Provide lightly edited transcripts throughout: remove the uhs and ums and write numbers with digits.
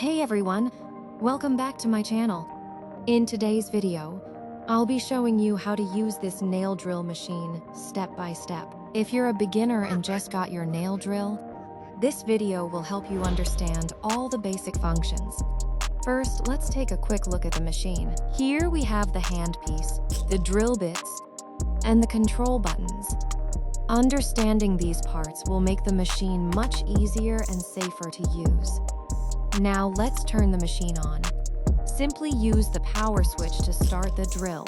Hey everyone, welcome back to my channel. In today's video, I'll be showing you how to use this nail drill machine step by step. If you're a beginner and just got your nail drill, this video will help you understand all the basic functions. First, let's take a quick look at the machine. Here we have the handpiece, the drill bits, and the control buttons. Understanding these parts will make the machine much easier and safer to use. Now let's turn the machine on. Simply use the power switch to start the drill.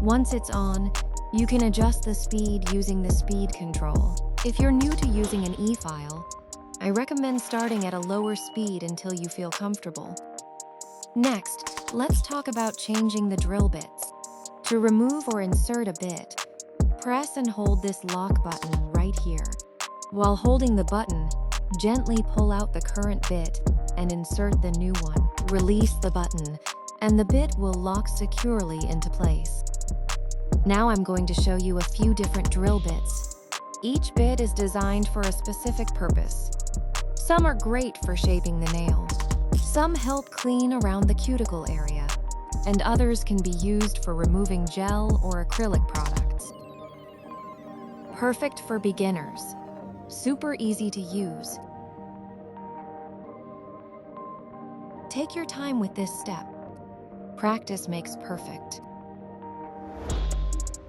Once it's on, you can adjust the speed using the speed control. If you're new to using an e-file, I recommend starting at a lower speed until you feel comfortable. Next, let's talk about changing the drill bits. To remove or insert a bit, press and hold this lock button right here. While holding the button, gently pull out the current bit and insert the new one. Release the button, and the bit will lock securely into place. Now I'm going to show you a few different drill bits. Each bit is designed for a specific purpose. Some are great for shaping the nail. Some help clean around the cuticle area, and others can be used for removing gel or acrylic products. Perfect for beginners. Super easy to use. Take your time with this step. Practice makes perfect.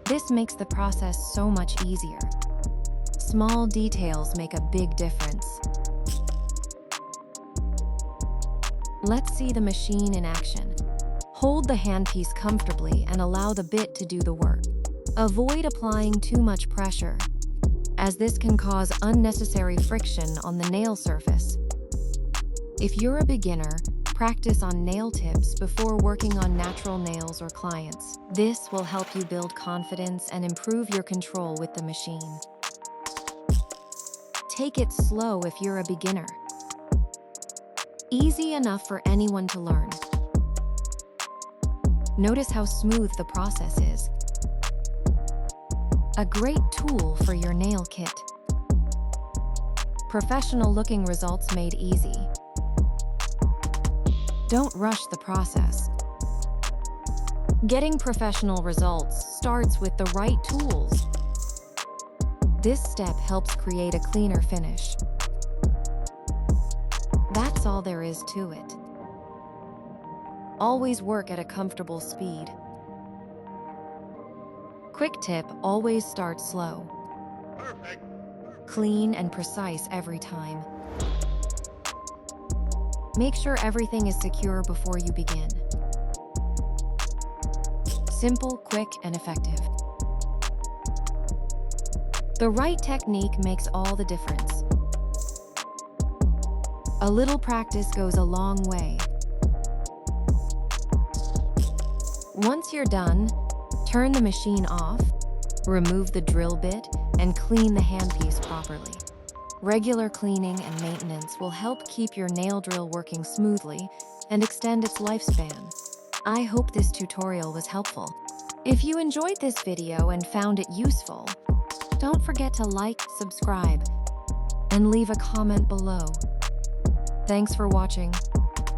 This makes the process so much easier. Small details make a big difference. Let's see the machine in action. Hold the handpiece comfortably and allow the bit to do the work. Avoid applying too much pressure, as this can cause unnecessary friction on the nail surface. If you're a beginner, practice on nail tips before working on natural nails or clients. This will help you build confidence and improve your control with the machine. Take it slow if you're a beginner. Easy enough for anyone to learn. Notice how smooth the process is. A great tool for your nail kit. Professional-looking results made easy. Don't rush the process. Getting professional results starts with the right tools. This step helps create a cleaner finish. That's all there is to it. Always work at a comfortable speed. Quick tip, always start slow. Perfect. Clean and precise every time. Make sure everything is secure before you begin. Simple, quick, and effective. The right technique makes all the difference. A little practice goes a long way. Once you're done, turn the machine off, remove the drill bit, and clean the handpiece properly. Regular cleaning and maintenance will help keep your nail drill working smoothly and extend its lifespan. I hope this tutorial was helpful. If you enjoyed this video and found it useful, don't forget to like, subscribe, and leave a comment below. Thanks for watching,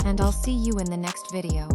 and I'll see you in the next video.